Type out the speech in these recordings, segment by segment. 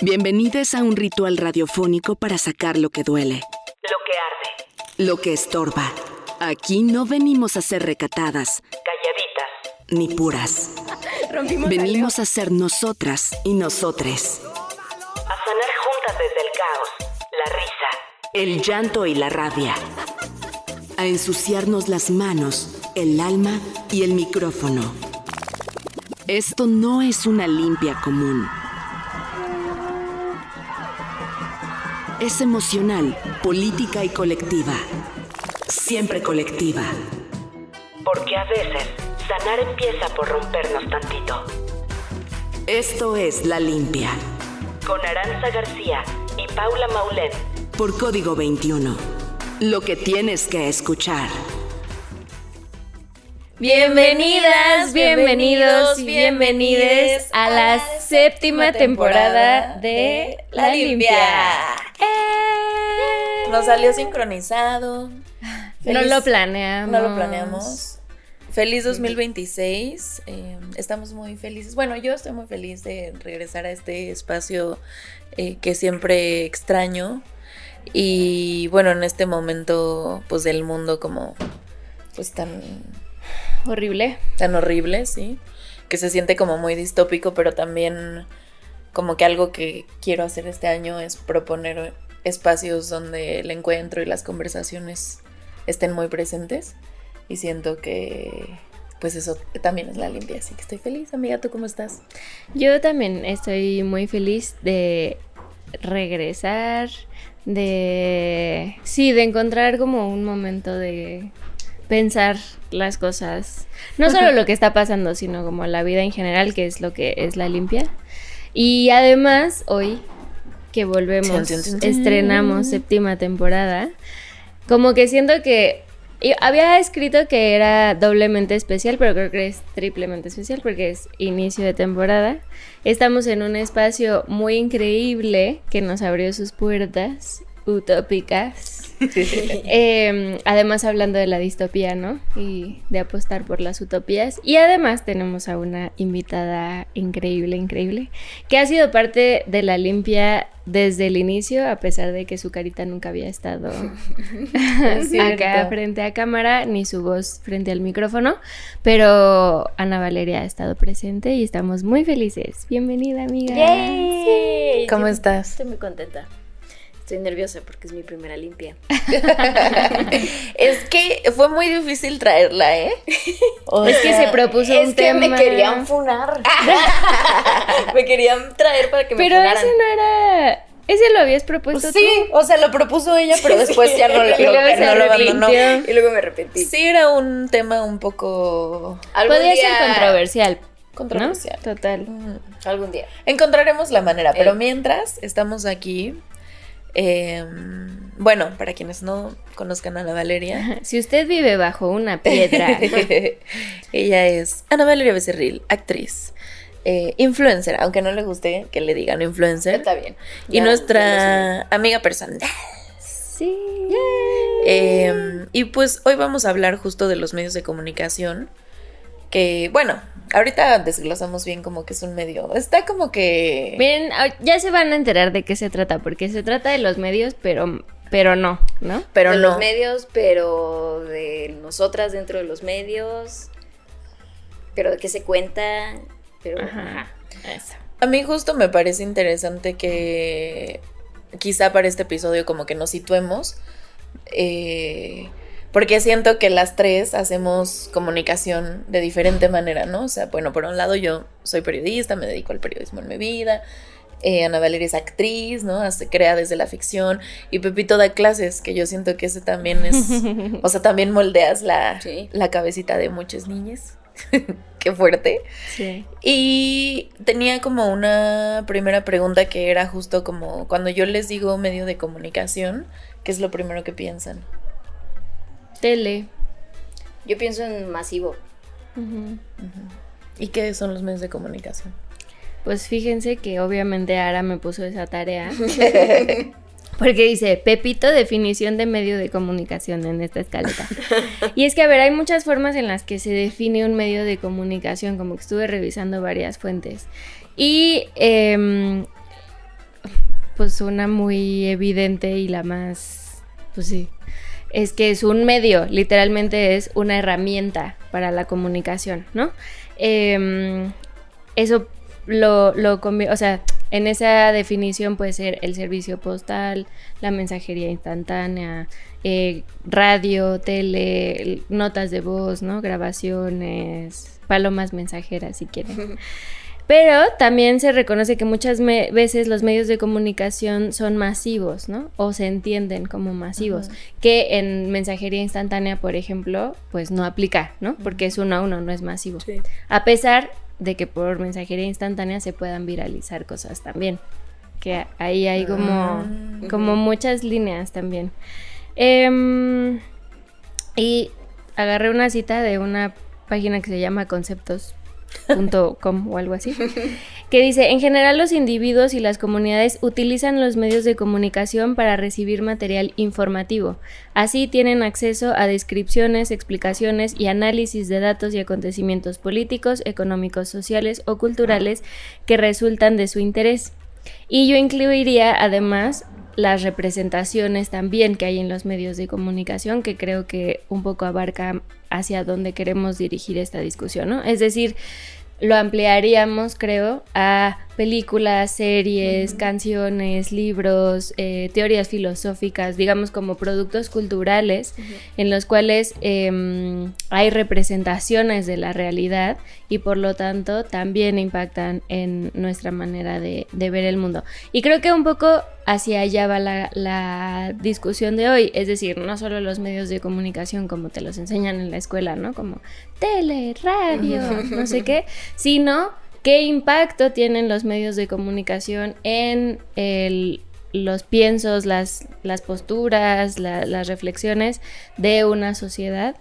Bienvenidos a un ritual radiofónico para sacar lo que duele, Lo que arde, lo que estorba. Aquí no venimos a ser recatadas, calladitas. ni puras. Venimos a ser nosotras y nosotres. A sanar juntas desde el caos, la risa. El llanto y la rabia. A ensuciarnos las manos, el alma y el micrófono. Esto no es una limpia común. Es emocional, política y colectiva. Siempre colectiva. Porque a veces, sanar empieza por rompernos tantito. Esto es La Limpia. Con Aranza García y Paula Maulén. Por Código 21. Lo que tienes que escuchar. Bienvenidas, bienvenidos y bienvenides a la séptima temporada de La Limpia. Nos salió sincronizado. No lo planeamos. Feliz 2026. Estamos muy felices. Bueno, yo estoy muy feliz de regresar a este espacio que siempre extraño. Y bueno, en este momento pues del mundo como pues tan horrible, sí, que se siente como muy distópico, pero también como que algo que quiero hacer este año es proponer espacios donde el encuentro y las conversaciones estén muy presentes, y siento que pues eso también es La Limpia, así que estoy feliz. Amiga, ¿tú cómo estás? Yo también estoy muy feliz de regresar, de encontrar como un momento de pensar las cosas, no solo lo que está pasando, sino como la vida en general, que es lo que es La Limpia. Y además, hoy que volvemos, estrenamos séptima temporada, como que siento que yo había escrito que era doblemente especial, pero creo que es triplemente especial porque es inicio de temporada. Estamos en un espacio muy increíble que nos abrió sus puertas utópicas. Además hablando de la distopía, ¿no? Y de apostar por las utopías. Y además tenemos a una invitada increíble, que ha sido parte de La Limpia desde el inicio, a pesar de que su carita nunca había estado acá frente a cámara, ni su voz frente al micrófono. Pero Ana Valeria ha estado presente y estamos muy felices. Bienvenida, amiga. ¡Yay! ¿Cómo estás? Estoy muy contenta. Estoy nerviosa porque es mi primera limpia. Es que fue muy difícil traerla, ¿eh? Es que se propuso un tema. Me querían funar. Me querían traer para que me pero funaran. ese no era... Ese lo habías propuesto Sí, tú. o sea, lo propuso ella, pero después ya no lo Y luego se abandonó. arrepintió. Y luego me arrepentí. Sí, era un tema un poco Podría ser controversial. controversial. ¿No? Total. Algún día. Encontraremos la manera, pero mientras estamos aquí, bueno, para quienes no conozcan a Ana Valeria, Si usted vive bajo una piedra, ella es Ana Valeria Becerril, actriz, influencer, aunque no le guste que le digan influencer, Está bien. y Ya nuestra amiga personal. sí. Y pues hoy vamos a hablar justo de los medios de comunicación, que bueno, ahorita desglosamos bien como que es un medio, está como que... Miren, ya se van a enterar de qué se trata, porque se trata de los medios, pero no, ¿no? Pero de no. los medios, pero de nosotras dentro de los medios, pero de qué se cuenta, pero Ajá. Eso. A mí justo me parece interesante que quizá para este episodio como que nos situemos, porque siento que las tres hacemos comunicación de diferente manera, ¿no? O sea, bueno, por un lado yo soy periodista, me dedico al periodismo en mi vida, Ana Valeria es actriz, ¿no? Crea desde la ficción, y Pepito da clases, que yo siento que ese también es, o sea, también moldeas la cabecita de muchas niñas. Qué fuerte. Sí. Y tenía como una primera pregunta que era justo como cuando yo les digo medio de comunicación, ¿qué es lo primero que piensan? Tele. yo pienso en masivo. ¿Y qué son los medios de comunicación? Pues fíjense que obviamente Ara me puso esa tarea. Porque dice, Pepito, definición de medio de comunicación en esta escaleta. Y es que, a ver, hay muchas formas en las que se define un medio de comunicación, como que estuve revisando varias fuentes. Y pues una muy evidente y la más, pues sí, es que es un medio, literalmente es una herramienta para la comunicación, ¿no? Eso o sea, en esa definición puede ser el servicio postal, la mensajería instantánea, radio, tele, notas de voz, ¿no? Grabaciones, palomas mensajeras si quieren. Pero también se reconoce que muchas veces los medios de comunicación son masivos, ¿no? O se entienden como masivos, que en mensajería instantánea, por ejemplo, pues no aplica, ¿no? Porque es 1 a 1, no es masivo. Sí. A pesar de que por mensajería instantánea se puedan viralizar cosas también, que ahí hay como muchas líneas también. Y agarré una cita de una página que se llama conceptos.com o algo así, que dice: en general los individuos y las comunidades utilizan los medios de comunicación para recibir material informativo. Así tienen acceso a descripciones, explicaciones y análisis de datos y acontecimientos políticos, económicos, sociales o culturales que resultan de su interés. Y yo incluiría además las representaciones también que hay en los medios de comunicación, que creo que un poco abarca hacia dónde queremos dirigir esta discusión, ¿no? Es decir, lo ampliaríamos, creo, a películas, series, canciones, libros, teorías filosóficas, digamos como productos culturales en los cuales hay representaciones de la realidad y por lo tanto también impactan en nuestra manera de ver el mundo. Y creo que un poco hacia allá va la discusión de hoy, es decir, no solo los medios de comunicación como te los enseñan en la escuela, ¿no? Como tele, radio, no sé qué, sino qué impacto tienen los medios de comunicación en los piensos, las posturas, las reflexiones de una sociedad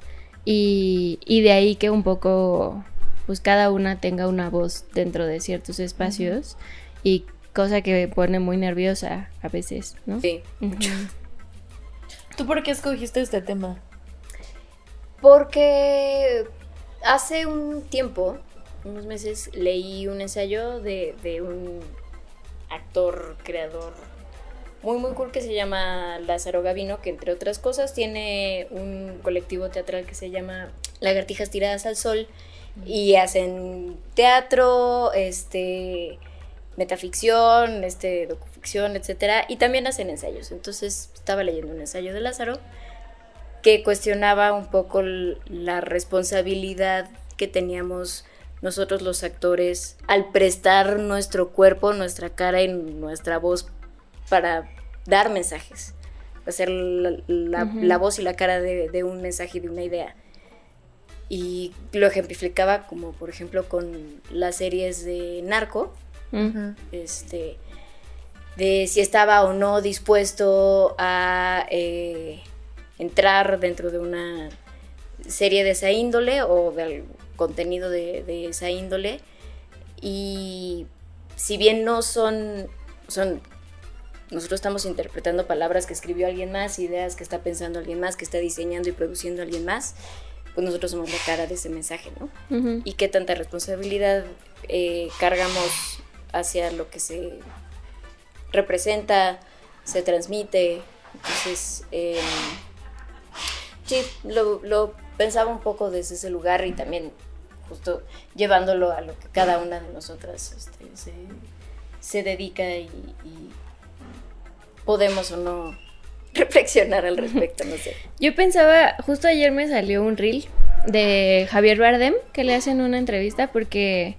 y de ahí que un poco pues cada una tenga una voz dentro de ciertos espacios y cosa que me pone muy nerviosa a veces, ¿no? Sí, mucho. ¿Tú por qué escogiste este tema? Porque hace un tiempo, unos meses, leí un ensayo de un actor, creador muy muy cool que se llama Lázaro Gavino, que entre otras cosas tiene un colectivo teatral que se llama Lagartijas Tiradas al Sol y hacen teatro, metaficción, docuficción, etcétera, y también hacen ensayos. Entonces estaba leyendo un ensayo de Lázaro que cuestionaba un poco la responsabilidad que teníamos nosotros los actores al prestar nuestro cuerpo, nuestra cara y nuestra voz para dar mensajes, hacer la voz y la cara de un mensaje y de una idea. Y lo ejemplificaba como por ejemplo con las series de Narco, de si estaba o no dispuesto a entrar dentro de una serie de esa índole o del contenido de esa índole. Y si bien no son nosotros estamos interpretando palabras que escribió alguien más, ideas que está pensando alguien más, que está diseñando y produciendo alguien más, pues nosotros somos la cara de ese mensaje, ¿no? Y qué tanta responsabilidad cargamos hacia lo que se representa, se transmite. Entonces, sí, lo pensaba un poco desde ese lugar y también justo llevándolo a lo que cada una de nosotras se dedica y podemos o no reflexionar al respecto, no sé. Yo pensaba, justo ayer me salió un reel de Javier Bardem que le hacen una entrevista porque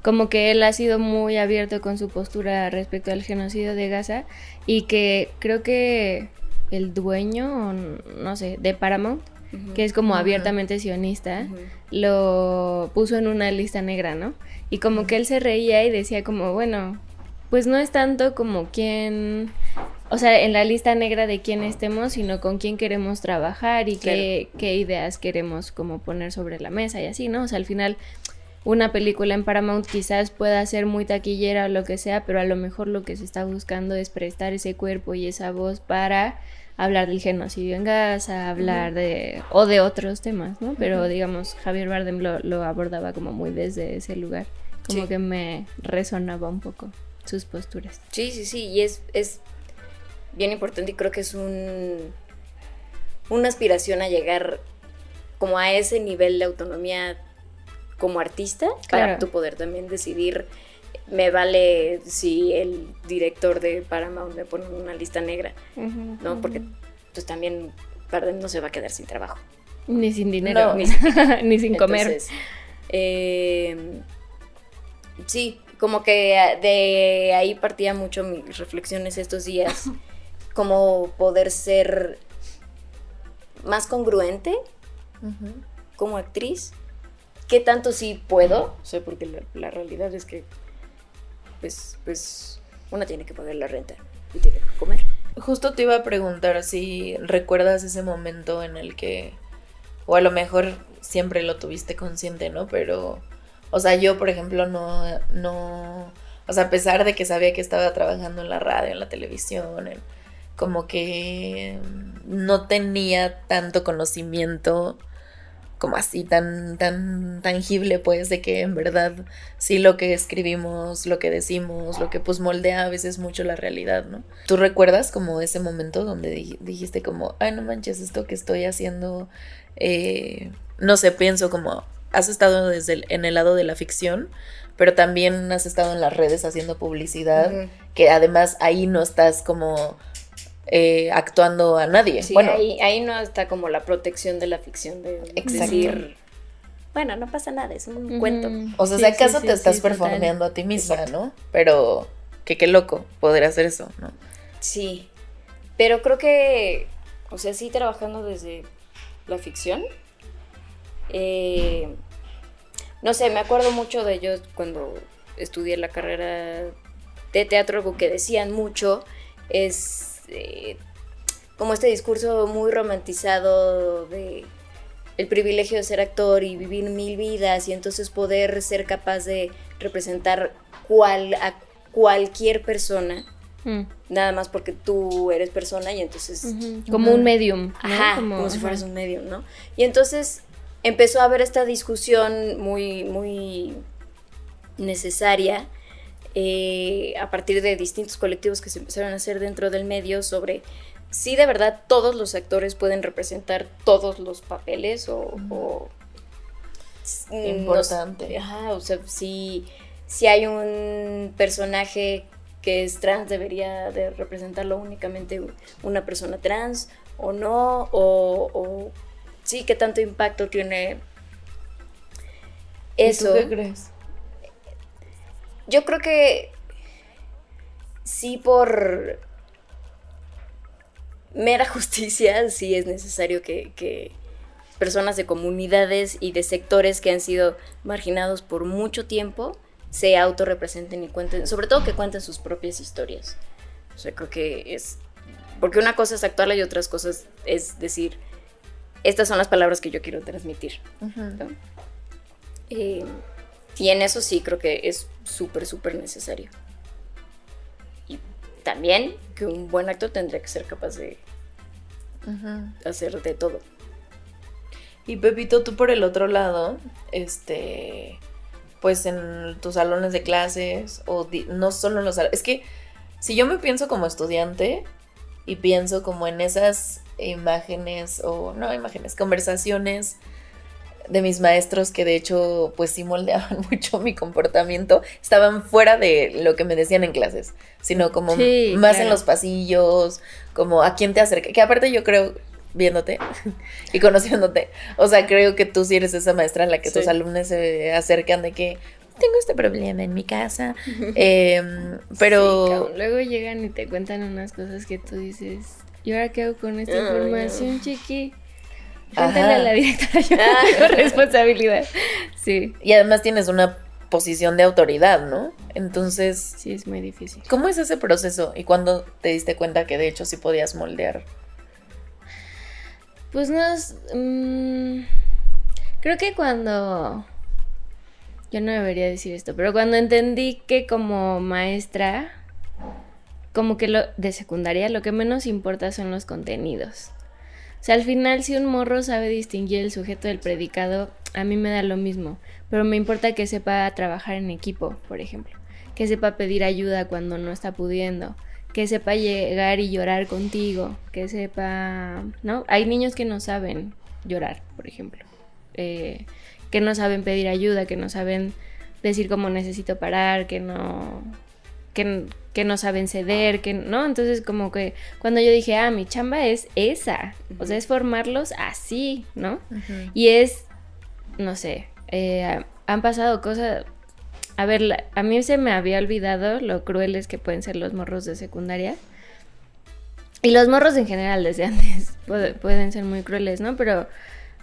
como que él ha sido muy abierto con su postura respecto al genocidio de Gaza y que creo que el dueño, no sé, de Paramount, que es como abiertamente sionista, lo puso en una lista negra, ¿no? Y como que él se reía y decía como, bueno, pues no es tanto como quién, o sea, en la lista negra de quién estemos, sino con quién queremos trabajar y qué ideas queremos como poner sobre la mesa y así, ¿no? O sea, al final una película en Paramount quizás pueda ser muy taquillera o lo que sea, pero a lo mejor lo que se está buscando es prestar ese cuerpo y esa voz para hablar del genocidio en Gaza, hablar de otros temas, ¿no? Pero digamos, Javier Bardem lo abordaba como muy desde ese lugar, como que me resonaba un poco. sus posturas. Sí, y es bien importante y creo que es una aspiración a llegar como a ese nivel de autonomía como artista, Claro. para tu poder también decidir, me vale si el director de Paramount me pone en una lista negra, ¿no? Porque pues también Bardem no se va a quedar sin trabajo. Ni sin dinero, No. ni sin comer. Entonces, sí, como que de ahí partía mucho mis reflexiones estos días, como poder ser más congruente como actriz. ¿Qué tanto sí puedo? O sea, porque la realidad es que pues una tiene que pagar la renta y tiene que comer. Justo te iba a preguntar si recuerdas ese momento en el que, o a lo mejor siempre lo tuviste consciente, ¿no? Pero, o sea, yo, por ejemplo, no, o sea, a pesar de que sabía que estaba trabajando en la radio, en la televisión, como que no tenía tanto conocimiento como así tan tangible, pues, de que en verdad sí lo que escribimos, lo que decimos, lo que pues moldea a veces mucho la realidad, ¿no? ¿Tú recuerdas como ese momento donde dijiste como, ay, no manches, esto que estoy haciendo, no sé, pienso como, has estado en el lado de la ficción, pero también has estado en las redes haciendo publicidad, que además ahí no estás como actuando a nadie. Sí, bueno, ahí no está como la protección de la ficción de Exacto. decir, bueno, no pasa nada, es un cuento. o sea, Sí, si acaso sí, te estás total. performeando a ti misma, ¿no? Pero que qué loco poder hacer eso, ¿no? Sí, pero creo que, o sea, sí trabajando desde la ficción, no sé, me acuerdo mucho de ellos cuando estudié la carrera de teatro, algo que decían mucho es como este discurso muy romantizado de el privilegio de ser actor y vivir 1000 vidas y entonces poder ser capaz de representar a cualquier persona, nada más porque tú eres persona y entonces... Como un medium, ¿no? Ajá, como si fueras un medium, ¿no? Y entonces empezó a haber esta discusión muy, muy necesaria a partir de distintos colectivos que se empezaron a hacer dentro del medio sobre si de verdad todos los actores pueden representar todos los papeles o Importante. Ajá, o sea, si hay un personaje que es trans, debería de representarlo únicamente una persona trans o no, o sí, qué tanto impacto tiene eso. ¿Y tú qué crees? Yo creo que sí, por mera justicia, sí es necesario que personas de comunidades y de sectores que han sido marginados por mucho tiempo se autorrepresenten y cuenten, sobre todo que cuenten sus propias historias. O sea, creo que es... Porque una cosa es actuarla y otras cosas es decir, estas son las palabras que yo quiero transmitir, ¿no? Y en eso sí creo que es súper, súper necesario. Y también que un buen actor tendría que ser capaz de hacer de todo. Y Pepito, tú por el otro lado, pues en tus salones de clases, o no solo en los salones, es que si yo me pienso como estudiante y pienso como en esas conversaciones de mis maestros que de hecho pues sí moldeaban mucho mi comportamiento, estaban fuera de lo que me decían en clases, sino como Sí, más claro. en los pasillos, como a quién te acerca, que aparte yo creo, viéndote y conociéndote, o sea, creo que tú sí eres esa maestra a la que Sí. tus alumnos se acercan de que tengo este problema en mi casa, Sí, pero... cabrón. Luego llegan y te cuentan unas cosas que tú dices, ¿y ahora qué hago con esta Ay, información, chiqui? Ajá. Cuéntale a la directora, yo no tengo responsabilidad. Sí, Y además tienes una posición de autoridad, ¿no? Entonces, sí, es muy difícil. ¿cómo es ese proceso? ¿Y cuándo te diste cuenta que de hecho sí podías moldear? Pues no es... creo que cuando... Yo no debería decir esto, pero cuando entendí que como maestra, como que de secundaria, lo que menos importa son los contenidos. O sea, al final, si un morro sabe distinguir el sujeto del predicado, a mí me da lo mismo. Pero me importa que sepa trabajar en equipo, por ejemplo. que sepa pedir ayuda cuando no está pudiendo, que sepa llegar y llorar contigo, que sepa, ¿no? Hay niños que no saben llorar, por ejemplo, que no saben pedir ayuda, que no saben decir cómo necesito parar, que no saben ceder, que no. Entonces como que cuando yo dije, mi chamba es esa, o sea, es formarlos así, ¿no? Uh-huh. Y es, no sé, han pasado cosas. A ver, a mí se me había olvidado lo crueles que pueden ser los morros de secundaria. Y los morros en general desde antes pueden ser muy crueles, ¿no? Pero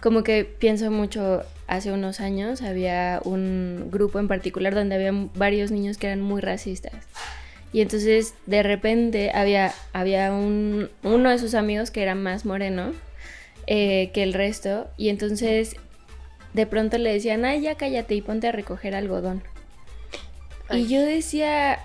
como que pienso mucho, hace unos años había un grupo en particular donde había varios niños que eran muy racistas. Y entonces de repente había uno de sus amigos que era más moreno que el resto. Y entonces de pronto le decían, ya cállate y ponte a recoger algodón. Ay. Y yo decía,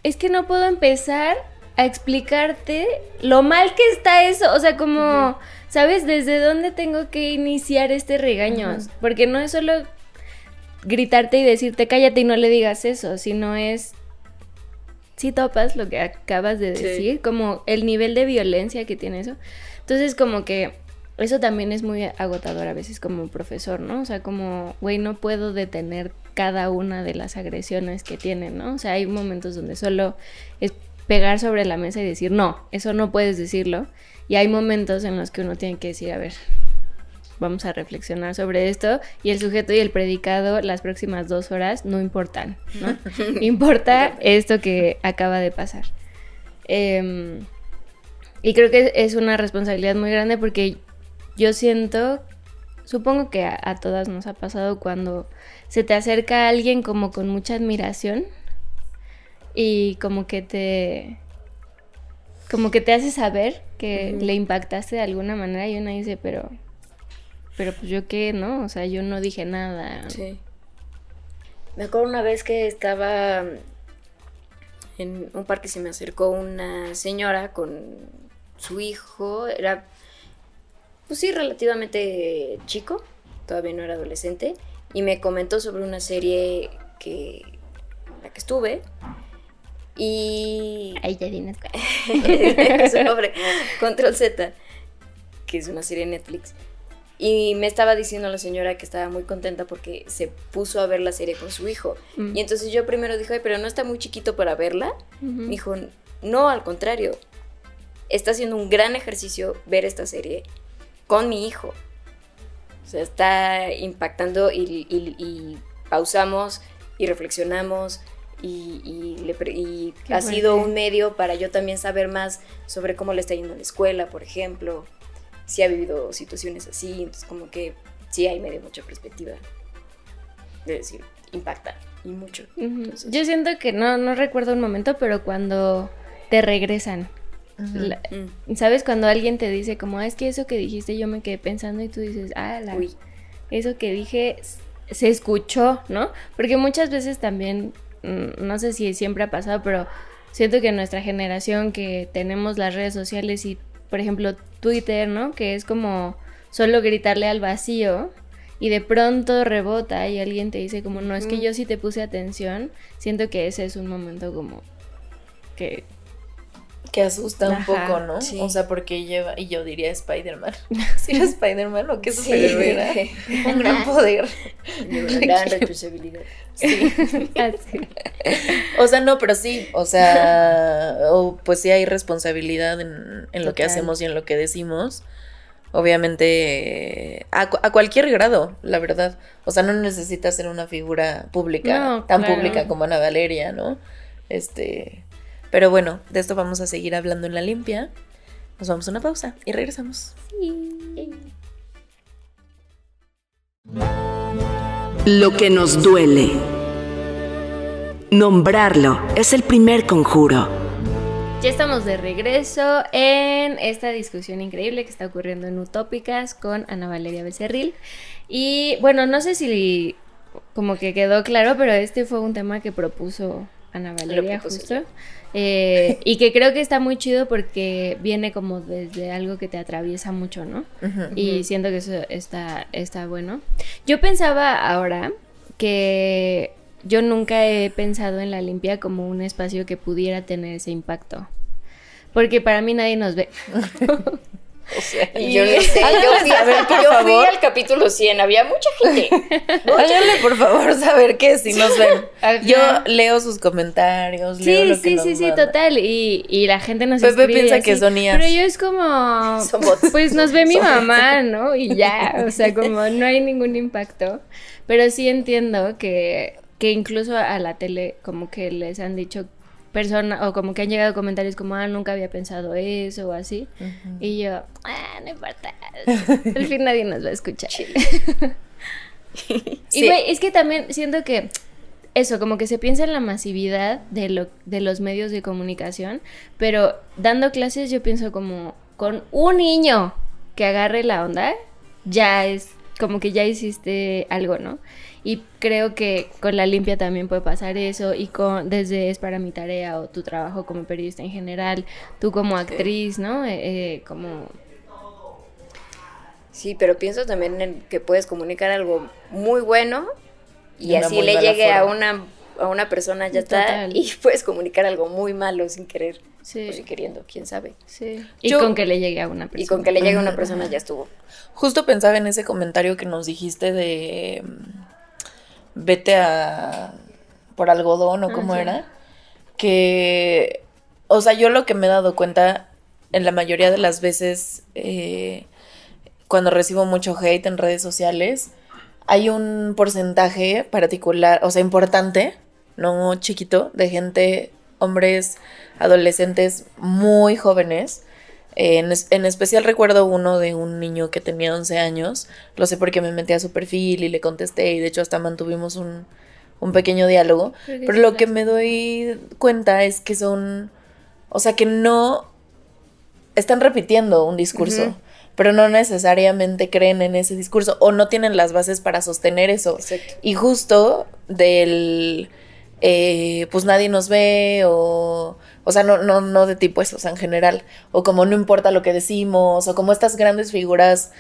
es que no puedo empezar a explicarte lo mal que está eso. O sea, como, ¿sabes? ¿Desde dónde tengo que iniciar este regaño? Porque no es solo gritarte y decirte cállate y no le digas eso, sino es, si topas lo que acabas de decir, sí, como el nivel de violencia que tiene eso. Entonces como que eso también es muy agotador a veces como profesor, ¿no? O sea, como, güey, no puedo detener cada una de las agresiones que tienen, ¿no? O sea, hay momentos donde solo es pegar sobre la mesa y decir, no, eso no puedes decirlo. Y hay momentos en los que uno tiene que decir, a ver, vamos a reflexionar sobre esto. Y el sujeto y el predicado las próximas 2 horas no importan, ¿no? Importa esto que acaba de pasar. Y creo que es una responsabilidad muy grande porque yo siento, supongo que a todas nos ha pasado cuando se te acerca a alguien como con mucha admiración y como que te hace saber que le impactaste de alguna manera y uno dice, pero pues yo qué, ¿no? O sea, yo no dije nada. Sí. Me acuerdo una vez que estaba en un parque, se me acercó una señora con su hijo, era, pues sí, relativamente chico, todavía no era adolescente, y me comentó sobre una serie en la que estuve, y... Ahí ya tienes. Sobre Control Z, que es una serie de Netflix. Y me estaba diciendo la señora que estaba muy contenta porque se puso a ver la serie con su hijo. Y entonces yo primero dije, ay, pero no está muy chiquito para verla. Me dijo, no, al contrario. Está haciendo un gran ejercicio ver esta serie con mi hijo. O sea, está impactando y pausamos y reflexionamos y ha sido un medio para yo también saber más sobre cómo le está yendo en la escuela, por ejemplo. Si ha vivido situaciones así, entonces como que sí, ahí me dio mucha perspectiva de decir, impacta y mucho. Entonces, yo siento que no recuerdo un momento, pero cuando te regresan, ¿sabes? Cuando alguien te dice como, es que eso que dijiste yo me quedé pensando y tú dices, eso que dije se escuchó, ¿no? Porque muchas veces también, no sé si siempre ha pasado, pero siento que en nuestra generación que tenemos las redes sociales y por ejemplo, Twitter, ¿no? Que es como solo gritarle al vacío y de pronto rebota y alguien te dice como, no, es que yo sí te puse atención. Siento que ese es un momento como que asusta un poco, ¿no? Sí. O sea, porque lleva, y yo diría Spider-Man. ¿Sí era Spider-Man o qué superhéroe era? Un gran poder. Y una gran responsabilidad. Sí. O sea, no, pero sí, o sea, pues sí hay responsabilidad en lo que hacemos y en lo que decimos. Obviamente, a cualquier grado, la verdad. O sea, no necesitas ser una figura pública, tan pública como Ana Valeria, ¿no? Pero bueno, de esto vamos a seguir hablando en La Limpia. Nos vamos a una pausa y regresamos. Sí. Lo que nos duele. Nombrarlo es el primer conjuro. Ya estamos de regreso en esta discusión increíble que está ocurriendo en Utópicas con Ana Valeria Becerril. Y bueno, no sé si como que quedó claro, pero este fue un tema que propuso Ana Valeria justo. Y que creo que está muy chido porque viene como desde algo que te atraviesa mucho, ¿no? Y siento que eso está bueno. Yo pensaba ahora que yo nunca he pensado en la limpia como un espacio que pudiera tener ese impacto. Porque para mí nadie nos ve. O sea, yo no sé, yo fui al capítulo 100, había mucha gente. Háganle por favor saber que si nos ven. Ajá. Yo leo sus comentarios, leo lo que nos sí, mandan. total. Y la gente nos Pepe escribe piensa así, que son IAs. pero yo es como, Son bots. pues nos ve mi mamá, ¿no? Y ya, o sea, como no hay ningún impacto. Pero sí entiendo que incluso a la tele como que les han dicho personas, o como que han llegado comentarios como, nunca había pensado eso, o así. Y yo, no importa, al fin nadie nos va a escuchar. Y Sí. güey, es que también siento que eso, como que se piensa en la masividad de los medios de comunicación, pero dando clases yo pienso como, con un niño que agarre la onda, ya es como que ya hiciste algo, ¿no? Y creo que con la limpia también puede pasar eso, y desde Es para mi tarea o tu trabajo como periodista en general, tú como actriz, ¿no? Como... Sí, pero pienso también en que puedes comunicar algo muy bueno y De una así muy le mala llegue forma. a una persona, ya está, Total. y puedes comunicar algo muy malo sin querer, Sí, o si queriendo, quién sabe. sí. Y Yo- con que le llegue a una persona. Y con que le llegue a una persona ya estuvo. Justo pensaba en ese comentario que nos dijiste de vete a por algodón o cómo sí. era, que, o sea, yo lo que me he dado cuenta en la mayoría de las veces cuando recibo mucho hate en redes sociales, hay un porcentaje particular, o sea, importante, no chiquito, de gente, hombres, adolescentes muy jóvenes. En especial recuerdo uno de un niño que tenía 11 años, lo sé porque me metí a su perfil y le contesté, y de hecho hasta mantuvimos un pequeño diálogo, Creo que pero sí lo lo que hace. me doy cuenta es que son, o sea, que no están repitiendo un discurso, pero no necesariamente creen en ese discurso o no tienen las bases para sostener eso. Exacto. Y justo del, pues nadie nos ve, o sea, no de tipo eso, o sea, en general, o como no importa lo que decimos, o como estas grandes figuras,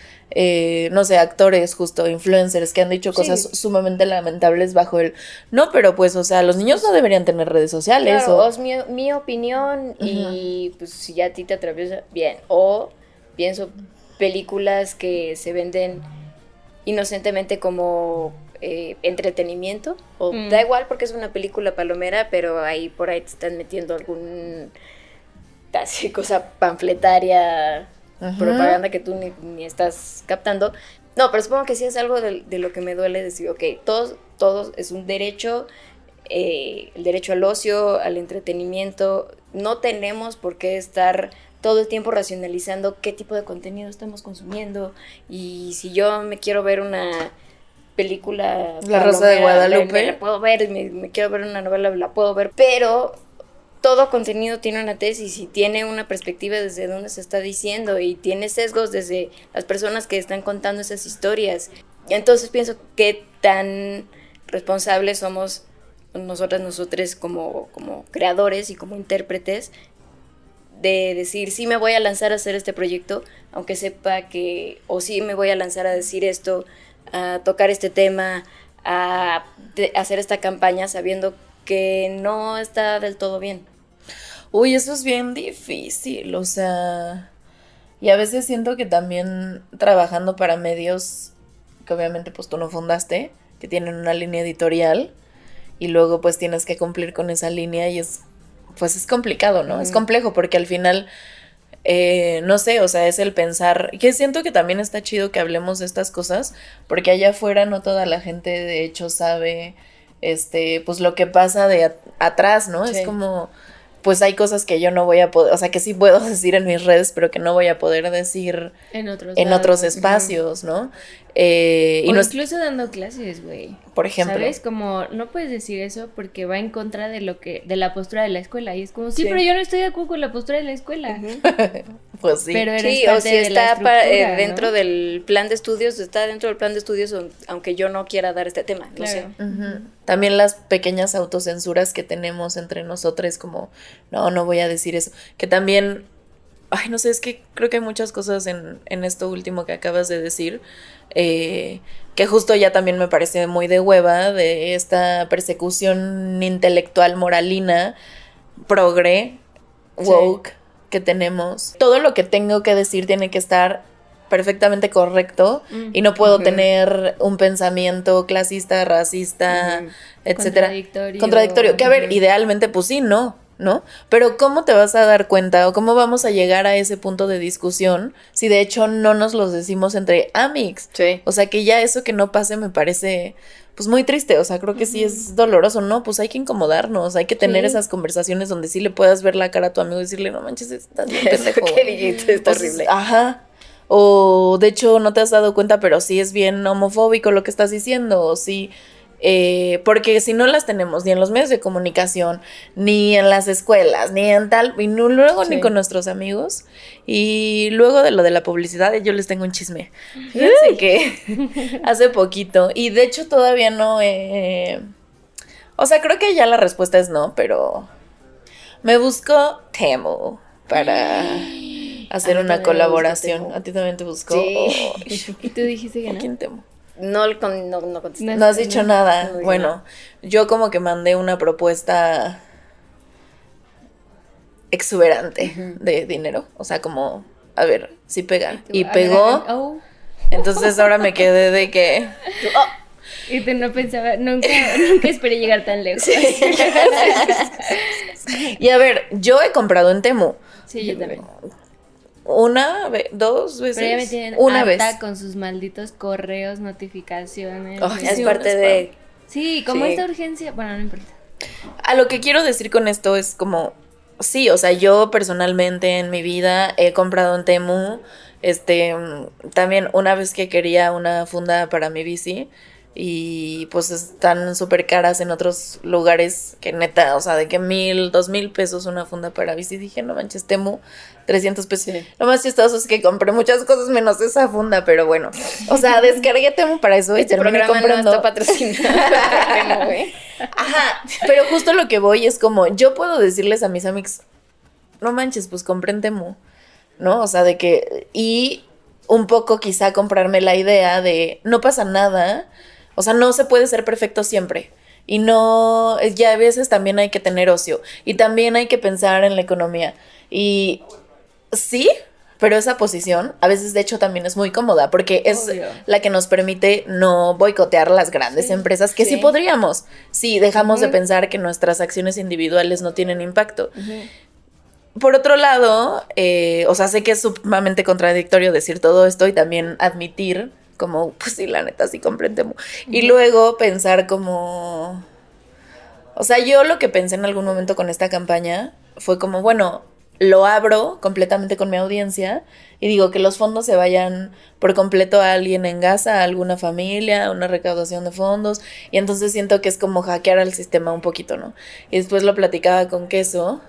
no sé, actores, justo, influencers, que han dicho cosas Sí. sumamente lamentables bajo el, no, pero pues, o sea, los niños no deberían tener redes sociales, Claro, o... es mi opinión y pues si ya a ti te atraviesa, bien. O pienso películas que se venden inocentemente como entretenimiento, o da igual porque es una película palomera, pero ahí por ahí te están metiendo algún así cosa panfletaria, propaganda que tú ni estás captando. No, pero supongo que sí es algo de lo que me duele decir, ok, todos es un derecho, el derecho al ocio, al entretenimiento. No tenemos por qué estar todo el tiempo racionalizando qué tipo de contenido estamos consumiendo, y si yo me quiero ver una película La Rosa de palomera, Guadalupe. me la puedo ver, me quiero ver una novela, la puedo ver, pero todo contenido tiene una tesis y tiene una perspectiva desde donde se está diciendo, y tiene sesgos desde las personas que están contando esas historias. Entonces pienso qué tan responsables somos nosotros como creadores y como intérpretes, de decir, sí me voy a lanzar a hacer este proyecto, aunque sepa que, o sí me voy a lanzar a decir esto, a tocar este tema, a hacer esta campaña sabiendo que no está del todo bien. Uy, eso es bien difícil, o sea, y a veces siento que también trabajando para medios que obviamente pues tú no fundaste, que tienen una línea editorial, y luego pues tienes que cumplir con esa línea, y pues es complicado, ¿no? Es complejo porque al final, no sé, o sea, es el pensar, que siento que también está chido que hablemos de estas cosas, porque allá afuera no toda la gente de hecho sabe, pues lo que pasa de atrás, ¿no? Sí. Es como, pues hay cosas que yo no voy a poder, o sea, que sí puedo decir en mis redes, pero que no voy a poder decir En otros en lados. otros espacios, ¿no? Y O no incluso dando clases, güey. por ejemplo. ¿Sabes? Como no puedes decir eso porque va en contra de la postura de la escuela. Y es como, sí, Sí. pero yo no estoy de acuerdo con la postura de la escuela. Pues sí. Pero eres Sí, o parte si de la está estructura, dentro ¿no? del plan de estudios, está dentro del plan de estudios, aunque yo no quiera dar este tema, no sé. Claro. Ujú. También las pequeñas autocensuras que tenemos entre nosotros, como, no voy a decir eso. Que también ay, no sé, es que creo que hay muchas cosas en esto último que acabas de decir, que justo ya también me parece muy de hueva, de esta persecución intelectual moralina, progre, woke, que tenemos. Todo lo que tengo que decir tiene que estar perfectamente correcto y no puedo tener un pensamiento clasista, racista, etcétera. Contradictorio. Que a ver, idealmente pues sí, ¿no? Pero ¿cómo te vas a dar cuenta o cómo vamos a llegar a ese punto de discusión si de hecho no nos los decimos entre amics? Sí. O sea, que ya eso que no pase me parece pues muy triste, o sea, creo que sí es doloroso, ¿no? Pues hay que incomodarnos, hay que tener esas conversaciones donde sí le puedas ver la cara a tu amigo y decirle, no manches, estás bien pendejo. ¿Qué dijiste? Está horrible. Ajá. O de hecho no te has dado cuenta, pero sí es bien homofóbico lo que estás diciendo, o sí, porque si no las tenemos ni en los medios de comunicación, ni en las escuelas, ni en tal, y no, luego ni con nuestros amigos, y luego de lo de la publicidad, yo les tengo un chisme. Fíjense que hace poquito, y de hecho todavía no, o sea, creo que ya la respuesta es no, pero me busco Temu para hacer una colaboración. ¿A ti también te buscó? Sí. ¿Y tú dijiste que no? ¿Quién Temu? No contesté. No has dicho nada. No dije Bueno, nada. yo como que mandé una propuesta exuberante de dinero. O sea, como, a ver, si pega. Y pegó. Oh. Entonces ahora me quedé de que... Y tú no pensaba, nunca esperé llegar tan lejos. Y a ver, yo he comprado en Temu. Sí, yo también. Una vez, dos veces. Pero ya me tienen una harta vez. con sus malditos correos, notificaciones. Ay, Es sí, parte un de... Sí, como Sí. esta urgencia, bueno, no importa. A lo que quiero decir con esto es como, sí, o sea, yo personalmente en mi vida he comprado en Temu, también una vez que quería una funda para mi bici y pues están súper caras en otros lugares que neta, o sea, de que 1,000, 2,000 pesos una funda para bici, dije, no manches, Temu, 300 pesos. Sí. Lo más chistoso es que compré muchas cosas menos esa funda, pero bueno, o sea, descargué Temu para eso y Este terminé programa comprando. no está patrocinado por Temu, güey. Ajá, pero justo lo que voy es como, yo puedo decirles a mis amigos, no manches, pues compré en Temu, ¿no? O sea, de que, y un poco quizá comprarme la idea de, no pasa nada, o sea, no se puede ser perfecto siempre. Y no, ya a veces también hay que tener ocio, y también hay que pensar en la economía. Y sí, pero esa posición a veces de hecho también es muy cómoda porque es Obvio. la que nos permite no boicotear las grandes empresas que sí, podríamos, si dejamos de pensar que nuestras acciones individuales no tienen impacto. Por otro lado, o sea, sé que es sumamente contradictorio decir todo esto y también admitir como, pues sí, la neta, sí comprendemos. Y luego pensar como... O sea, yo lo que pensé en algún momento con esta campaña fue como, bueno, lo abro completamente con mi audiencia y digo que los fondos se vayan por completo a alguien en Gaza, a alguna familia, a una recaudación de fondos, y entonces siento que es como hackear al sistema un poquito, ¿no? Y después lo platicaba con Queso,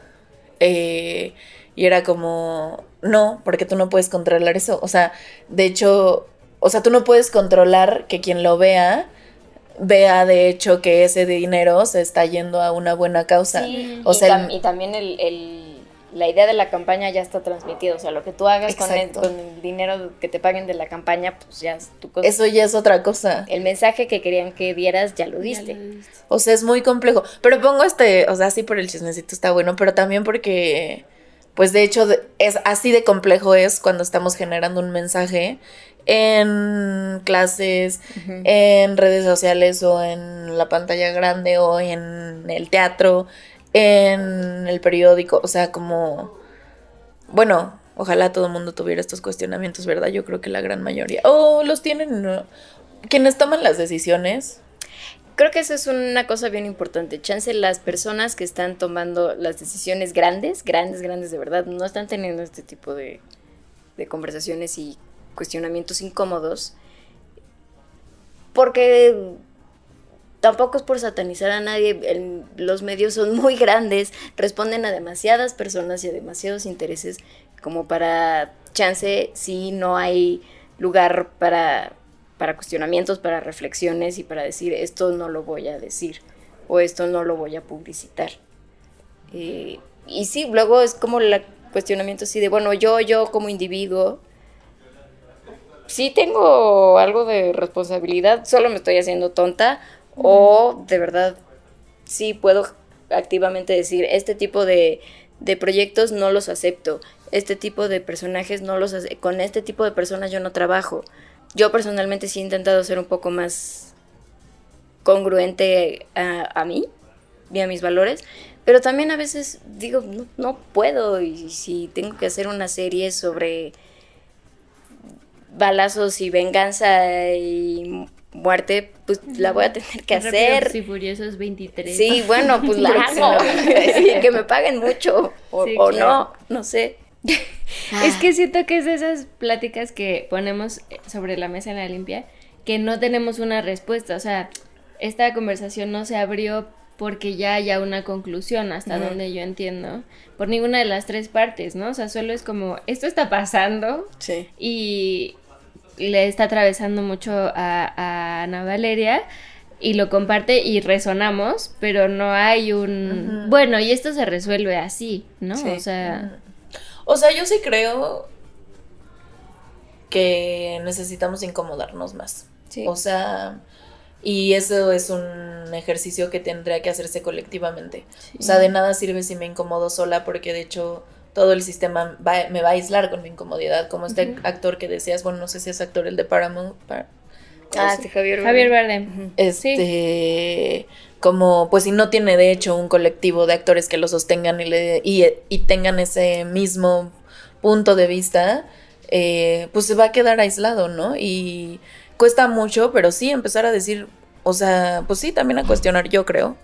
y era como, no, porque tú no puedes controlar eso, o sea, de hecho, o sea, tú no puedes controlar que quien lo vea de hecho que ese dinero se está yendo a una buena causa. Sí, o sea, y también la idea de la campaña ya está transmitida, o sea, lo que tú hagas con el dinero que te paguen de la campaña, pues ya es tu cosa. Eso ya es otra cosa. El mensaje que querían que dieras ya lo diste. O sea, es muy complejo. Pero pongo o sea, sí por el chismecito está bueno, pero también porque, pues de hecho, es así de complejo es cuando estamos generando un mensaje en clases, en redes sociales o en la pantalla grande o en el teatro, en el periódico, o sea, como, bueno, ojalá todo el mundo tuviera estos cuestionamientos, ¿verdad? Yo creo que la gran mayoría, los tienen, ¿no? Quienes toman las decisiones. Creo que eso es una cosa bien importante. Chance, las personas que están tomando las decisiones grandes de verdad, no están teniendo este tipo de conversaciones y cuestionamientos incómodos, porque tampoco es por satanizar a nadie, los medios son muy grandes, responden a demasiadas personas y a demasiados intereses como para chance si no hay lugar para cuestionamientos, para reflexiones y para decir esto no lo voy a decir o esto no lo voy a publicitar. Y sí, luego es como cuestionamiento así de, bueno, yo como individuo, sí tengo algo de responsabilidad, solo me estoy haciendo tonta, o de verdad sí puedo activamente decir, este tipo de proyectos no los acepto, este tipo de personajes no los con este tipo de personas yo no trabajo. Yo personalmente sí he intentado ser un poco más congruente a mí y a mis valores, pero también a veces digo, no puedo, y si tengo que hacer una serie sobre balazos y venganza y muerte, pues la voy a tener que hacer. Rápidos y Furiosos 23. Sí, bueno, pues la hago. Sí, que me paguen mucho o, Sí, o claro. no sé. Es que siento que es de esas pláticas que ponemos sobre la mesa en la limpia que no tenemos una respuesta. O sea, esta conversación no se abrió porque ya haya una conclusión, hasta donde yo entiendo, por ninguna de las tres partes, ¿no? O sea, solo es como, esto está pasando Sí. y le está atravesando mucho a Ana Valeria y lo comparte y resonamos, pero no hay un... Bueno, y esto se resuelve así, ¿no? Sí. O sea... O sea, yo sí creo que necesitamos incomodarnos más. Sí. O sea, y eso es un ejercicio que tendría que hacerse colectivamente. Sí. O sea, de nada sirve si me incomodo sola, porque de hecho todo el sistema me va a aislar con mi incomodidad. Como este actor que decías, bueno, no sé si es actor, el de Paramount. Javier Bardem. Como, pues si no tiene de hecho un colectivo de actores que lo sostengan y tengan ese mismo punto de vista, pues se va a quedar aislado, ¿no? Y cuesta mucho, pero sí empezar a decir, o sea, pues sí, también a cuestionar, yo creo,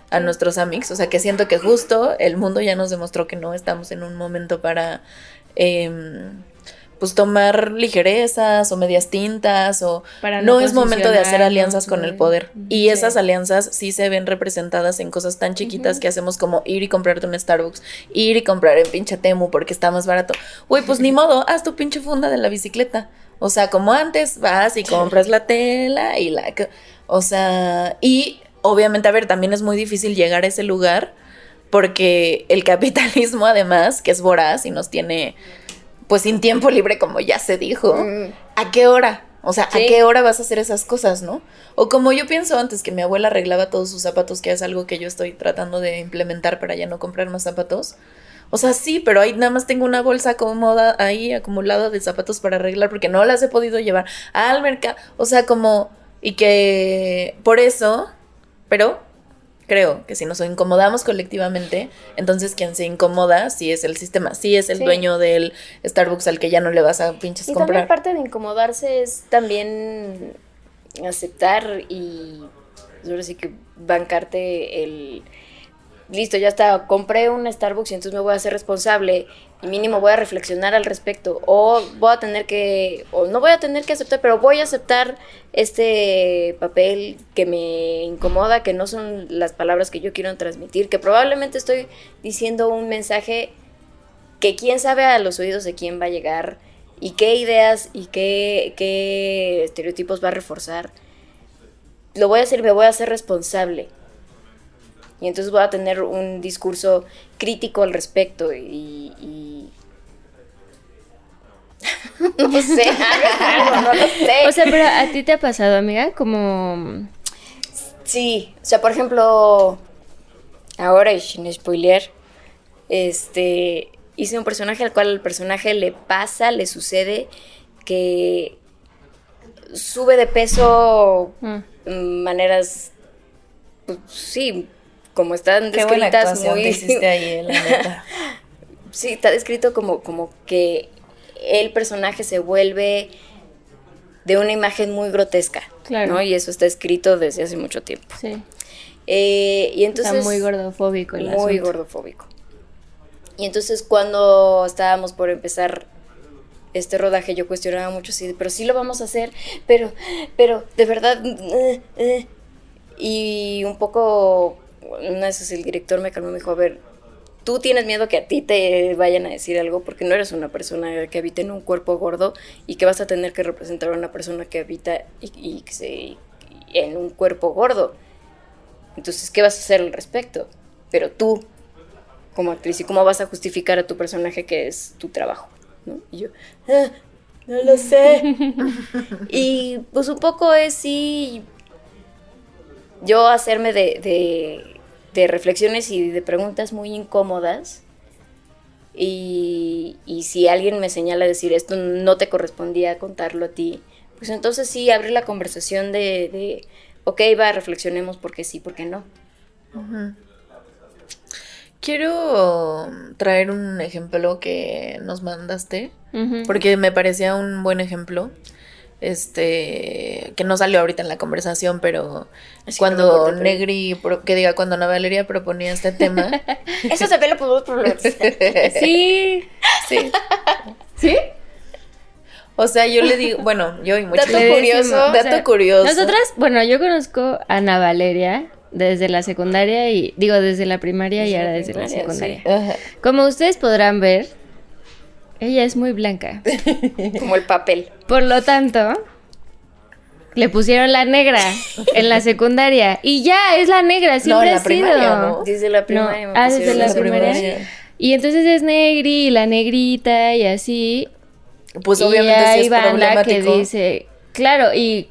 a nuestros amigos, o sea, que siento que justo el mundo ya nos demostró que no estamos en un momento para... pues tomar ligerezas o medias tintas o Para no es momento de hacer posicionarnos, alianzas con el poder. Y Sí. esas alianzas sí se ven representadas en cosas tan chiquitas que hacemos como ir y comprarte un Starbucks, ir y comprar en pinche Temu porque está más barato. Güey, pues ni modo, haz tu pinche funda de la bicicleta. O sea, como antes vas y compras la tela y o sea, y obviamente, a ver, también es muy difícil llegar a ese lugar porque el capitalismo además, que es voraz y nos tiene pues sin tiempo libre, como ya se dijo, ¿a qué hora? O sea, Sí. ¿a qué hora vas a hacer esas cosas, no? O como yo pienso antes, que mi abuela arreglaba todos sus zapatos, que es algo que yo estoy tratando de implementar para ya no comprar más zapatos. O sea, sí, pero ahí nada más tengo una bolsa cómoda ahí acumulada de zapatos para arreglar porque no las he podido llevar al mercado. O sea, como... Y que por eso, pero... Creo que si nos incomodamos colectivamente, entonces quien se incomoda sí es el sistema, sí es el Sí. dueño del Starbucks al que ya no le vas a pinches Y también comprar. parte de incomodarse es también aceptar y ahora sí que bancarte el... Listo, ya está, compré un Starbucks y entonces me voy a hacer responsable y mínimo voy a reflexionar al respecto, o voy a tener que, o no voy a tener que aceptar, pero voy a aceptar este papel que me incomoda, que no son las palabras que yo quiero transmitir, que probablemente estoy diciendo un mensaje que quién sabe a los oídos de quién va a llegar y qué ideas y qué estereotipos va a reforzar. Lo voy a hacer, me voy a hacer responsable. Y entonces voy a tener un discurso crítico al respecto y... no sé, no lo sé. O sea, pero ¿a ti te ha pasado, amiga? Como... Sí, o sea, por ejemplo, ahora, y sin spoilear, hice un personaje al cual al personaje le sucede que sube de peso maneras, pues, sí, como están Qué buena descritas actuación muy... te hiciste ahí, la neta. Sí, está descrito como que el personaje se vuelve de una imagen muy grotesca, Claro. ¿no? Y eso está escrito desde hace mucho tiempo. Sí. Y entonces... Está muy gordofóbico el Muy asunto. gordofóbico. Y entonces cuando estábamos por empezar este rodaje yo cuestionaba mucho así, pero sí lo vamos a hacer, pero de verdad... Y un poco, una vez el director me calmó y me dijo, a ver, tú tienes miedo que a ti te vayan a decir algo porque no eres una persona que habita en un cuerpo gordo y que vas a tener que representar a una persona que habita en un cuerpo gordo. Entonces, ¿qué vas a hacer al respecto? Pero tú, como actriz y cómo vas a justificar a tu personaje que es tu trabajo, ¿no? Y yo, no lo sé. Y pues un poco es sí yo hacerme de reflexiones y de preguntas muy incómodas y si alguien me señala decir esto no te correspondía contarlo a ti, pues entonces sí abrir la conversación de ok, reflexionemos por qué sí, por qué no. Uh-huh. Quiero traer un ejemplo que nos mandaste, porque me parecía un buen ejemplo, que no salió ahorita en la conversación, pero así cuando cuando Ana Valeria proponía este tema. Eso también lo podemos problemas. Sí. ¿Sí? O sea, yo le digo, bueno, yo y muchos. Dato curioso. Nosotras, bueno, yo conozco a Ana Valeria desde la secundaria desde la primaria y ahora desde la secundaria. Sí. Como ustedes podrán ver, ella es muy blanca. Como el papel. Por lo tanto, le pusieron la negra en la secundaria y ya es la negra, siempre ha sido. ¿No? Desde la primaria. Desde la primaria. Y entonces es negri y la negrita y así. Pues obviamente sí es problemático. Que dice, claro, y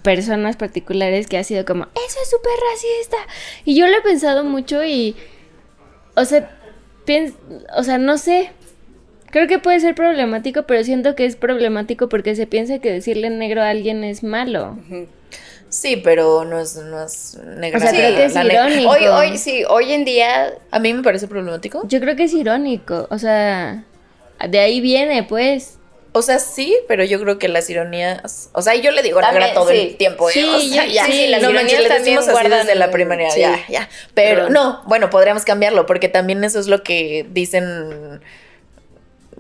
personas particulares que ha sido como, eso es súper racista. Y yo lo he pensado mucho y, o sea, no sé, creo que puede ser problemático, pero siento que es problemático porque se piensa que decirle negro a alguien es malo. Sí, pero no es negra. O sea, creo que es irónico. Hoy en día... ¿A mí me parece problemático? Yo creo que es irónico, o sea, de ahí viene, pues. O sea, sí, pero yo creo que las ironías... O sea, yo le digo negra todo el tiempo. Sí, o sea, las ironías le también decimos así desde la primaria. Sí. Ya. Pero no, bueno, podríamos cambiarlo, porque también eso es lo que dicen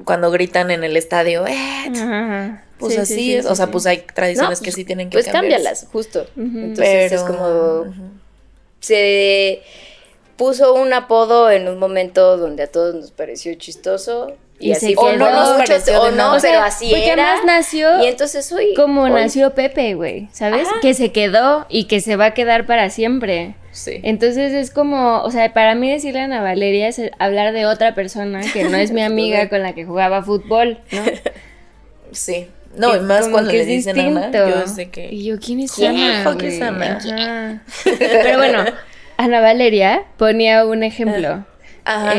cuando gritan en el estadio. Pues sí, así es. O sea, pues hay tradiciones que sí tienen que pues cambiar. Pues cámbialas, justo. Entonces pero... es como... Se puso un apodo en un momento donde a todos nos pareció chistoso. Y así fue. No nos pareció de nada. Pero así porque era. Además nació. Y entonces hoy. Como nació Pepe, güey, ¿sabes? Ajá. Que se quedó y que se va a quedar para siempre. Sí. Entonces es como, o sea, para mí decirle a Ana Valeria es hablar de otra persona que no es mi amiga con la que jugaba fútbol, ¿no? Sí. No, y más cuando le dicen distinto. Ana, yo sé que... Y yo, ¿quién es Ana? ¿Quién es Ana? Ajá. Pero bueno, Ana Valeria ponía un ejemplo. Ajá.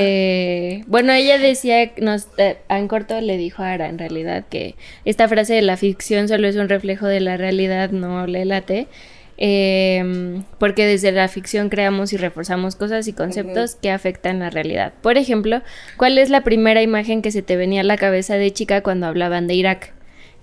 Bueno, ella decía, en corto le dijo a Ara en realidad que esta frase de la ficción solo es un reflejo de la realidad, no le late, porque desde la ficción creamos y reforzamos cosas y conceptos que afectan la realidad. Por ejemplo, ¿cuál es la primera imagen que se te venía a la cabeza de chica cuando hablaban de Irak?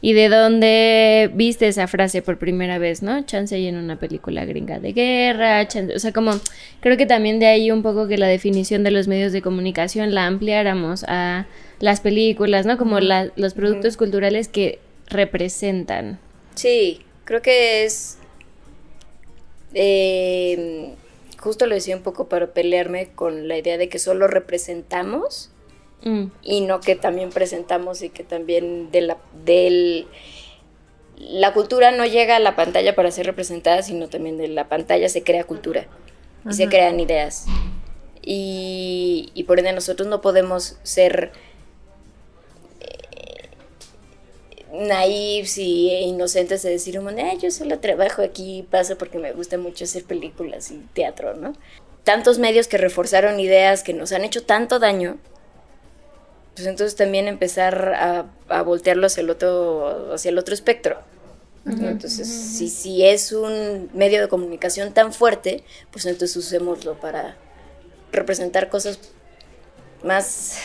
¿Y de dónde viste esa frase por primera vez, no? Chance y en una película gringa de guerra, o sea, como, creo que también de ahí un poco que la definición de los medios de comunicación la ampliáramos a las películas, ¿no? Como los productos culturales que representan. Sí, creo que es... justo lo decía un poco para pelearme con la idea de que solo representamos... y no que también presentamos y que también la cultura no llega a la pantalla para ser representada, sino también de la pantalla se crea cultura y se crean ideas y por ende nosotros no podemos ser naifs y inocentes de decir yo solo trabajo aquí, paso porque me gusta mucho hacer películas y teatro, ¿no? Tantos medios que reforzaron ideas que nos han hecho tanto daño, pues entonces también empezar a voltearlo hacia el otro espectro. Entonces, si es un medio de comunicación tan fuerte, pues entonces usémoslo para representar cosas más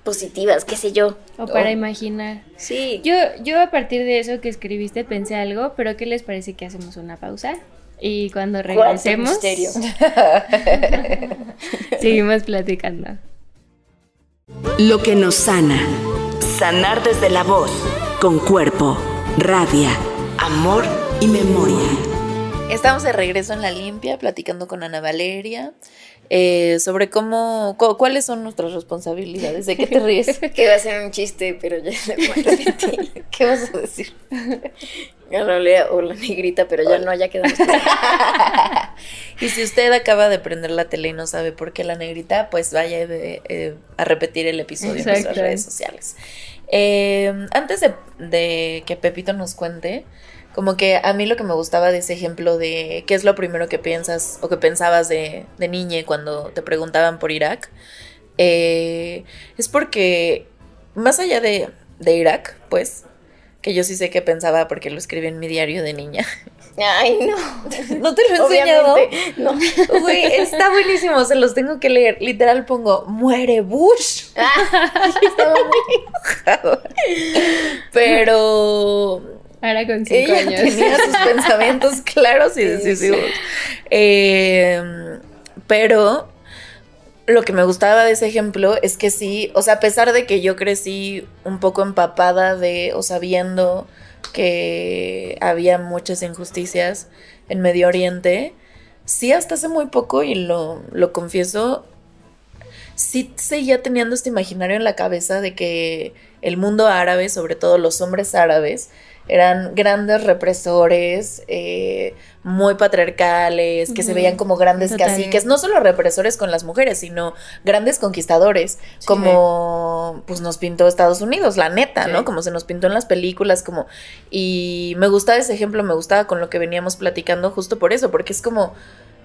positivas, qué sé yo. O para imaginar. Sí. Yo a partir de eso que escribiste pensé algo, pero ¿qué les parece que hacemos una pausa? Y cuando regresemos, seguimos platicando. Lo que nos sana. Sanar desde la voz, con cuerpo, rabia, amor y memoria. Estamos de regreso en La Limpia, platicando con Ana Valeria sobre cuáles son nuestras responsabilidades. ¿De qué te ríes? Que va a ser un chiste, pero ya le voy a repetir. ¿Qué vas a decir? O la negrita, pero ya quedamos. Y si usted acaba de prender la tele y no sabe por qué la negrita, pues vaya a repetir el episodio en nuestras redes sociales. Antes de que Pepito nos cuente, como que a mí lo que me gustaba de ese ejemplo de qué es lo primero que piensas o que pensabas de niña cuando te preguntaban por Irak, es porque más allá de Irak, pues, que yo sí sé que pensaba porque lo escribí en mi diario de niña. Ay, no. ¿No te lo he enseñado? No. Güey, está buenísimo, se los tengo que leer. Literal pongo, muere Bush. Estaba muy enojado. Pero ahora con 5 ella años. tenía sus pensamientos claros y decisivos. Pero lo que me gustaba de ese ejemplo es que sí, o sea, a pesar de que yo crecí un poco empapada o sabiendo que había muchas injusticias en Medio Oriente, sí hasta hace muy poco, y lo confieso, sí seguía teniendo este imaginario en la cabeza de que el mundo árabe, sobre todo los hombres árabes, eran grandes represores, muy patriarcales, que se veían como grandes caciques, no solo represores con las mujeres, sino grandes conquistadores, como pues nos pintó Estados Unidos, la neta, ¿no? Como se nos pintó en las películas, y me gustaba ese ejemplo, me gustaba con lo que veníamos platicando justo por eso, porque es como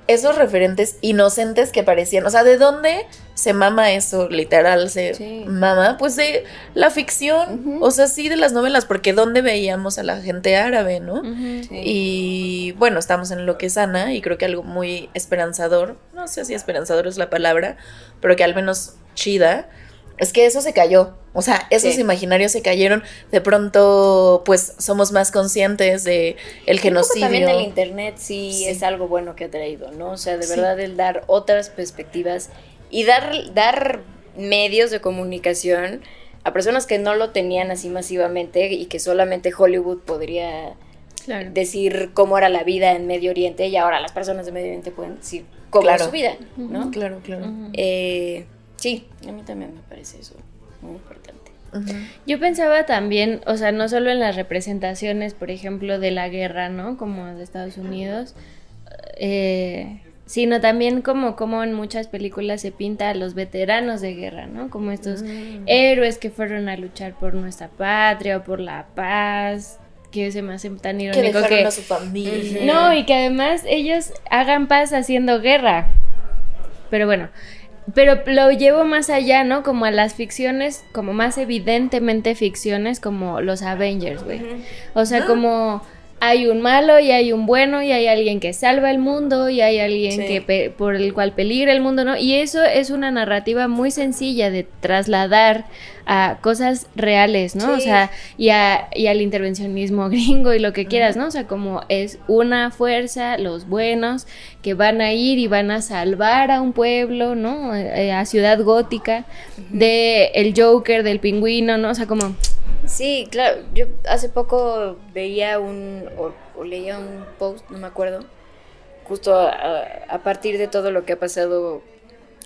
esos referentes inocentes que parecían, o sea, ¿de dónde se mama eso? Literal, mama, pues de la ficción, o sea, sí, de las novelas, porque ¿dónde veíamos a la gente árabe, no? Y bueno, estamos en lo que es Ana, y creo que algo muy esperanzador, no sé si esperanzador es la palabra, pero que al menos chida, es que eso se cayó, o sea, esos imaginarios se cayeron, de pronto pues somos más conscientes de el genocidio. También el internet sí es algo bueno que ha traído, ¿no? O sea, de verdad el dar otras perspectivas y dar medios de comunicación a personas que no lo tenían así masivamente y que solamente Hollywood podría decir cómo era la vida en Medio Oriente, y ahora las personas de Medio Oriente pueden decir cómo es su vida, ¿no? Claro. Sí, a mí también me parece eso muy importante. Yo pensaba también, o sea, no solo en las representaciones, por ejemplo, de la guerra, ¿no? Como de Estados Unidos, sino también como en muchas películas se pinta a los veteranos de guerra, ¿no? Como estos héroes que fueron a luchar por nuestra patria o por la paz, que se me hace tan irónico que dejaron a su familia. No, y que además ellos hagan paz haciendo guerra. Pero bueno, pero lo llevo más allá, ¿no? Como a las ficciones, como más evidentemente ficciones, como los Avengers, güey. O sea, como hay un malo y hay un bueno y hay alguien que salva el mundo y hay alguien que por el cual peligra el mundo, ¿no? Y eso es una narrativa muy sencilla de trasladar a cosas reales, ¿no? O sea, y al intervencionismo gringo y lo que quieras, ¿no? O sea, como es una fuerza, los buenos, que van a ir y van a salvar a un pueblo, ¿no? A Ciudad Gótica, de el Joker, del Pingüino, ¿no? O sea, como... Sí, claro, yo hace poco veía o leía un post, no me acuerdo, justo a partir de todo lo que ha pasado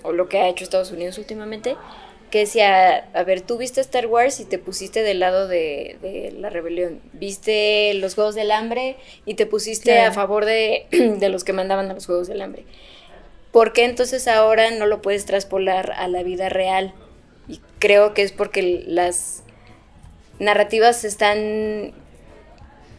o lo que ha hecho Estados Unidos últimamente, que decía, a ver, tú viste Star Wars y te pusiste del lado de la rebelión, viste los Juegos del Hambre y te pusiste a favor de los que mandaban a los Juegos del Hambre. ¿Por qué entonces ahora no lo puedes traspolar a la vida real? Y creo que es porque las narrativas están,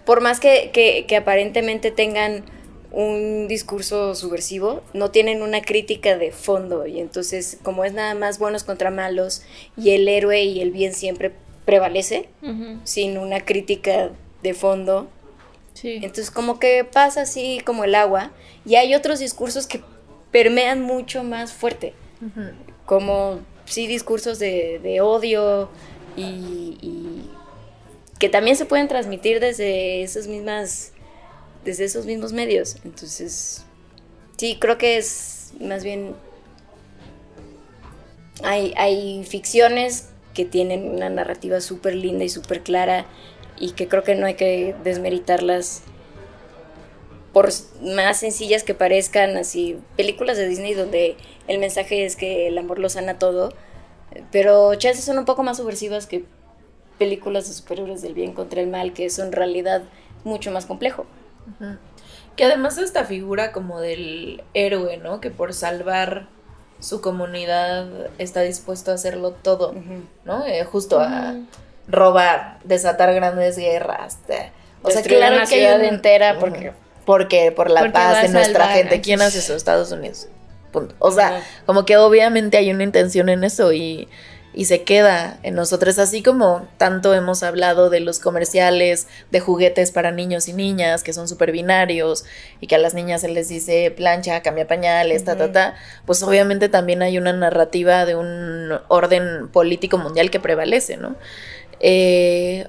por más que aparentemente tengan un discurso subversivo, no tienen una crítica de fondo, y entonces como es nada más buenos contra malos y el héroe y el bien siempre prevalece, sin una crítica de fondo, entonces como que pasa así como el agua, y hay otros discursos que permean mucho más fuerte, como discursos de odio y que también se pueden transmitir desde esos mismos medios. Entonces, sí, creo que es más bien hay ficciones que tienen una narrativa súper linda y súper clara, y que creo que no hay que desmeritarlas por más sencillas que parezcan, así películas de Disney donde el mensaje es que el amor lo sana todo, pero chances son un poco más subversivas que películas de superhéroes del bien contra el mal, que eso en realidad mucho más complejo. Ujú. Que además esta figura como del héroe, ¿no? Que por salvar su comunidad está dispuesto a hacerlo todo, ¿no? Justo a robar, desatar grandes guerras. O sea, Destruir claro una que hay ciudad un- entera Ujú. porque por la Porque paz va de a nuestra salvar. gente. ¿Quién hace eso? Estados Unidos. Punto. O sea, Ujú. como que obviamente hay una intención en eso y se queda en nosotros, así como tanto hemos hablado de los comerciales de juguetes para niños y niñas que son súper binarios y que a las niñas se les dice plancha, cambia pañales, pues obviamente también hay una narrativa de un orden político mundial que prevalece, ¿no?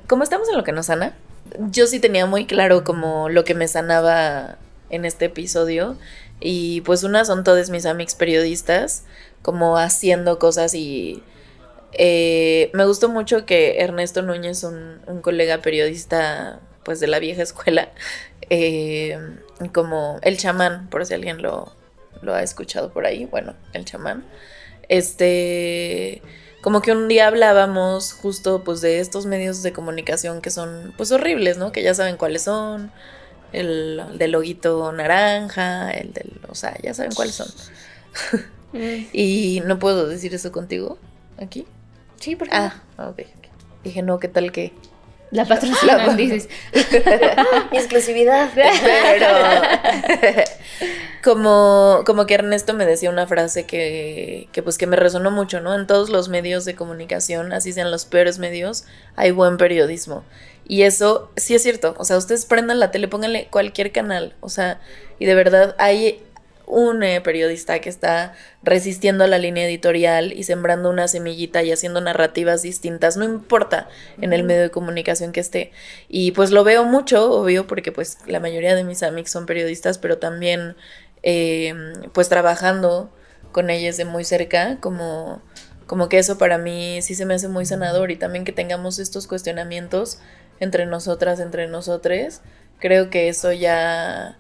Como estamos en lo que nos sana, yo sí tenía muy claro como lo que me sanaba en este episodio y pues unas son todos mis amigos periodistas como haciendo cosas y me gustó mucho que Ernesto Núñez, un colega periodista pues de la vieja escuela, como el chamán, por si alguien lo ha escuchado por ahí, bueno, el chamán, como que un día hablábamos justo pues de estos medios de comunicación que son pues horribles, ¿no? Que ya saben cuáles son, el del loguito naranja, o sea, ya saben cuáles son. Y no puedo decir eso contigo aquí. Sí, porque Ok. Dije, no, ¿qué tal que? La patrocinan, dices. exclusividad. Pero como que Ernesto me decía una frase que pues que me resonó mucho, ¿no? En todos los medios de comunicación, así sean los peores medios, hay buen periodismo. Y eso sí es cierto. O sea, ustedes prendan la tele, pónganle cualquier canal. O sea, y de verdad hay un periodista que está resistiendo a la línea editorial y sembrando una semillita y haciendo narrativas distintas, no importa en el medio de comunicación que esté. Y pues lo veo mucho, obvio, porque pues la mayoría de mis amigos son periodistas, pero también pues trabajando con ellos de muy cerca, como que eso para mí sí se me hace muy sanador y también que tengamos estos cuestionamientos entre nosotras, entre nosotres, creo que eso ya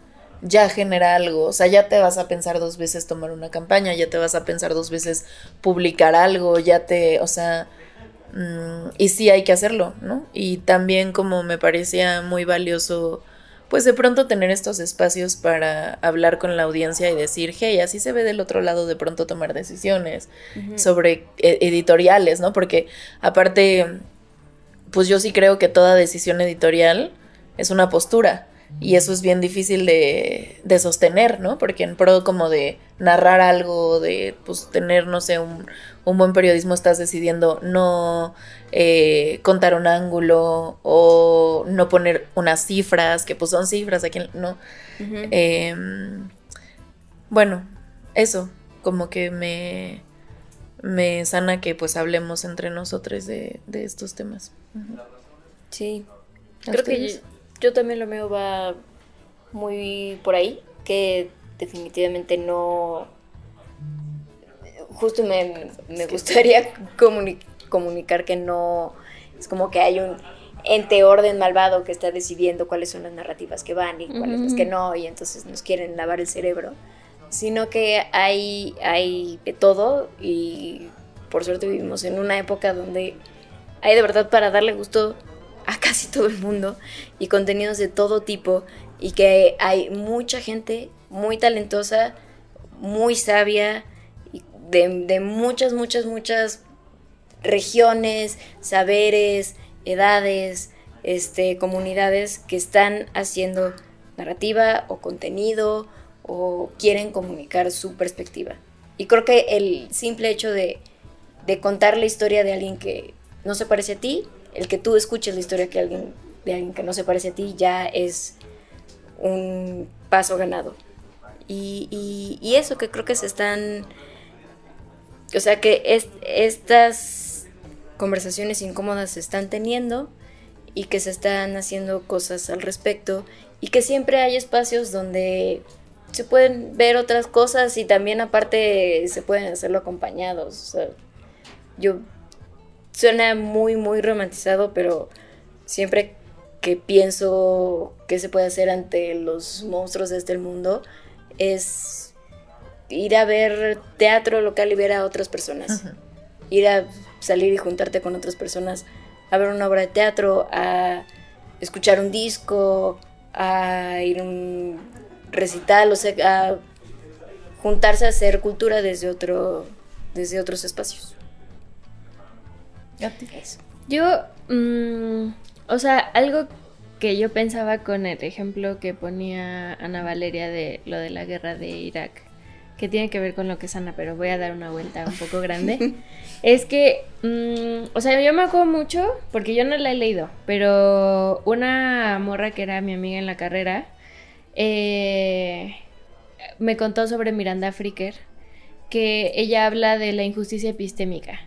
genera algo, o sea, ya te vas a pensar 2 veces tomar una campaña, ya te vas a pensar 2 veces publicar algo, o sea, y sí hay que hacerlo, ¿no? Y también como me parecía muy valioso, pues de pronto tener estos espacios para hablar con la audiencia y decir, hey, así se ve del otro lado de pronto tomar decisiones sobre editoriales, ¿no? Porque aparte, pues yo sí creo que toda decisión editorial es una postura. Y eso es bien difícil de sostener, ¿no? Porque en pro como de narrar algo, de pues tener, no sé, un buen periodismo, estás decidiendo no contar un ángulo o no poner unas cifras, que pues son cifras, aquí no. Bueno, eso, como que me sana que pues hablemos entre nosotros de estos temas. Sí, ¿A creo que ustedes? yo también lo mío va muy por ahí, que definitivamente no... Justo me gustaría comunicar que no... Es como que hay un ente orden malvado que está decidiendo cuáles son las narrativas que van y cuáles las que no, y entonces nos quieren lavar el cerebro, sino que hay de todo y por suerte vivimos en una época donde hay de verdad para darle gusto a casi todo el mundo y contenidos de todo tipo y que hay mucha gente muy talentosa, muy sabia, y de muchas regiones, saberes, edades, comunidades que están haciendo narrativa o contenido o quieren comunicar su perspectiva. Y creo que el simple hecho de contar la historia de alguien que no se parece a ti, el que tú escuches la historia de alguien que no se parece a ti, ya es un paso ganado. Y eso que creo que se están... O sea, que estas conversaciones incómodas se están teniendo y que se están haciendo cosas al respecto y que siempre hay espacios donde se pueden ver otras cosas y también aparte se pueden hacerlo acompañados. O sea, suena muy romantizado, pero siempre que pienso qué se puede hacer ante los monstruos de este mundo es ir a ver teatro local y ver a otras personas. Uh-huh. Ir a salir y juntarte con otras personas a ver una obra de teatro, a escuchar un disco, a ir a un recital, o sea, a juntarse a hacer cultura desde otros espacios. Eso. Yo, o sea, algo que yo pensaba con el ejemplo que ponía Ana Valeria de lo de la guerra de Irak, que tiene que ver con lo que es Ana, pero voy a dar una vuelta un poco grande, es que, o sea, yo me acuerdo mucho, porque yo no la he leído, pero una morra que era mi amiga en la carrera, me contó sobre Miranda Fricker, que ella habla de la injusticia epistémica.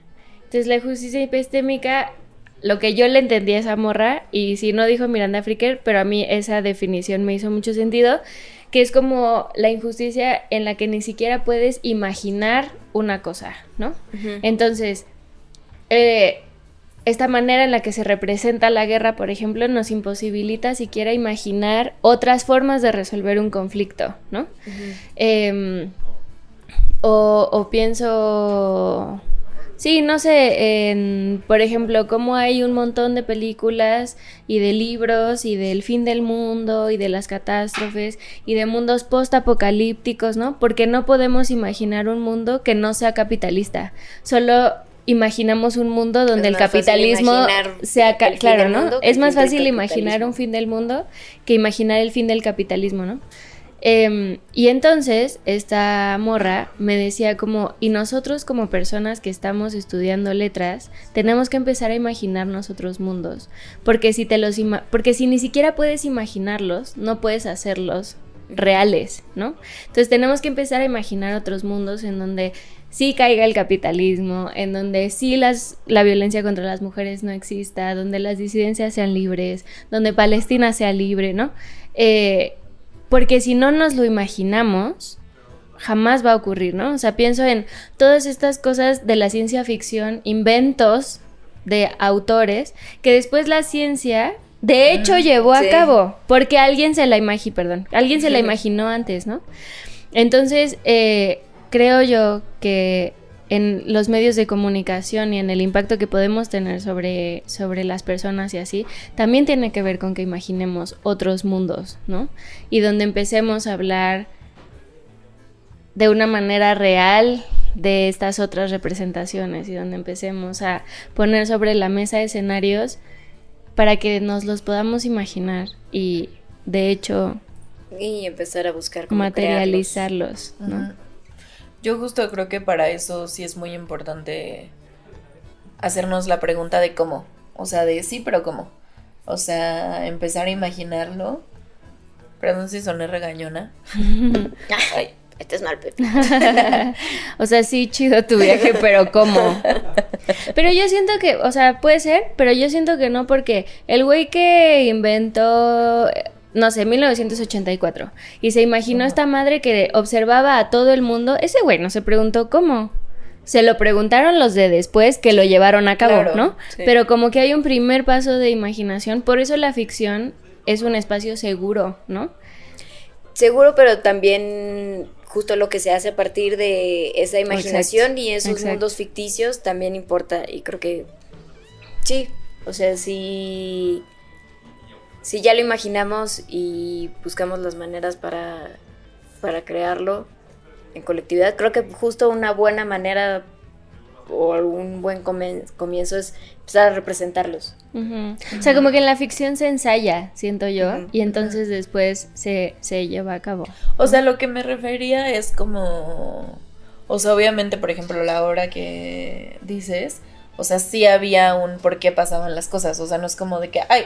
Entonces, la injusticia epistémica, lo que yo le entendí a esa morra, y si no dijo Miranda Fricker, pero a mí esa definición me hizo mucho sentido, que es como la injusticia en la que ni siquiera puedes imaginar una cosa, ¿no? Uh-huh. Entonces, esta manera en la que se representa la guerra, por ejemplo, nos imposibilita siquiera imaginar otras formas de resolver un conflicto, ¿no? Uh-huh. O pienso... Sí, no sé, por ejemplo, cómo hay un montón de películas y de libros y del fin del mundo y de las catástrofes y de mundos post-apocalípticos, ¿no? Porque no podemos imaginar un mundo que no sea capitalista. Solo imaginamos un mundo donde el capitalismo sea... Claro, ¿no? Es más fácil imaginar un fin del mundo que imaginar el fin del capitalismo, ¿no? Y entonces esta morra me decía como, y nosotros como personas que estamos estudiando letras tenemos que empezar a imaginarnos otros mundos, porque si ni siquiera puedes imaginarlos, no puedes hacerlos reales, ¿no? Entonces tenemos que empezar a imaginar otros mundos en donde sí caiga el capitalismo, en donde sí la violencia contra las mujeres no exista, donde las disidencias sean libres, donde Palestina sea libre, ¿no? Porque si no nos lo imaginamos, jamás va a ocurrir, ¿no? O sea, pienso en todas estas cosas de la ciencia ficción, inventos de autores, que después la ciencia, de hecho, llevó a cabo, porque alguien se la imaginó antes, ¿no? Entonces, creo yo que en los medios de comunicación y en el impacto que podemos tener sobre las personas y así, también tiene que ver con que imaginemos otros mundos, ¿no? Y donde empecemos a hablar de una manera real de estas otras representaciones y donde empecemos a poner sobre la mesa escenarios para que nos los podamos imaginar y, de hecho, y empezar a buscar cómo materializarlos, ¿no? Uh-huh. Yo justo creo que para eso sí es muy importante hacernos la pregunta de cómo. O sea, de sí, pero cómo. O sea, empezar a imaginarlo. Perdón si soné regañona. Ay, este es mal, Pepe. O sea, sí, chido tu viaje, pero ¿cómo? Pero yo siento que, o sea, puede ser, pero yo siento que no, porque el güey que inventó... no sé, 1984, y se imaginó esta madre que observaba a todo el mundo, ese güey no se preguntó cómo, se lo preguntaron los de después que lo llevaron a cabo, claro, ¿no? Sí. Pero como que hay un primer paso de imaginación, por eso la ficción es un espacio seguro, ¿no? Seguro, pero también justo lo que se hace a partir de esa imaginación y esos mundos ficticios también importa, y creo que sí, o sea, sí... Si ya lo imaginamos y buscamos las maneras para crearlo en colectividad, creo que justo una buena manera o un buen comienzo es empezar a representarlos. Uh-huh. Uh-huh. O sea, como que en la ficción se ensaya, siento yo, uh-huh, y entonces después se lleva a cabo. O sea, lo que me refería es como... O sea, obviamente, por ejemplo, la obra que dices, o sea, sí había un por qué pasaban las cosas, o sea, no es como de que, ay...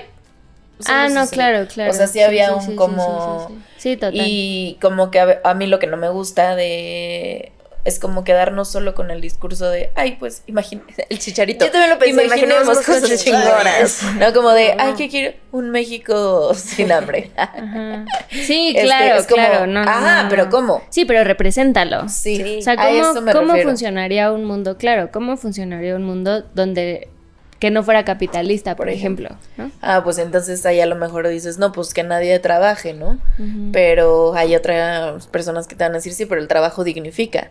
no, claro. O sea, sí había un como... Sí, total. Y como que a mí lo que no me gusta es como quedarnos solo con el discurso de, ay, pues, el Chicharito. Yo también lo pensé, imaginemos cosas chingonas. No, como de, ay, que quiero un México sin hambre. Ajá. Sí, claro, claro. No, pero ¿cómo? Sí, pero represéntalo. Sí, o sea, ¿cómo funcionaría un mundo? Claro, ¿cómo funcionaría un mundo donde... que no fuera capitalista, por ejemplo, ¿no? Pues entonces ahí a lo mejor dices, no, pues que nadie trabaje, ¿no? Uh-huh. Pero hay otras personas que te van a decir, sí, pero el trabajo dignifica.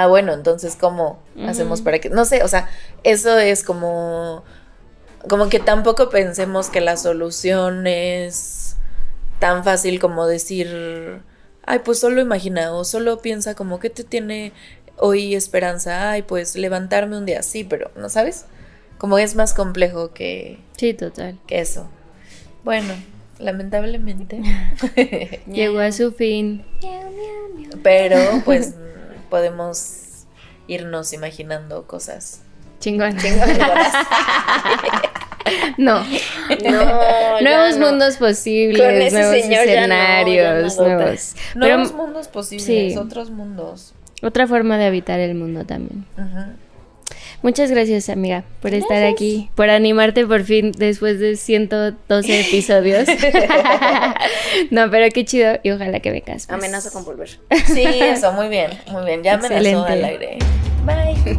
Bueno, entonces, ¿cómo hacemos para que...? No sé, o sea, eso es como como que tampoco pensemos que la solución es tan fácil como decir, ay, pues solo imagina o solo piensa como que te tiene hoy esperanza, ay, pues levantarme un día, sí, pero, ¿no sabes? Como es más complejo que Sí, total. eso. Bueno, lamentablemente. Llegó a su fin. Pero pues podemos irnos imaginando cosas Chingón. chingonas. No. No, Nuevos ya no. mundos posibles, Con ese nuevos señor ya no, escenarios, ya no, nuevos. Nuevos mundos posibles, sí. otros mundos. Otra forma de habitar el mundo también. Ujú. Muchas gracias, amiga, por estar aquí, por animarte por fin después de 112 episodios. No, pero qué chido y ojalá que vengas. pues. Amenaza con volver. Sí, eso, muy bien, muy bien. Ya amenazó Excelente. al aire. Bye.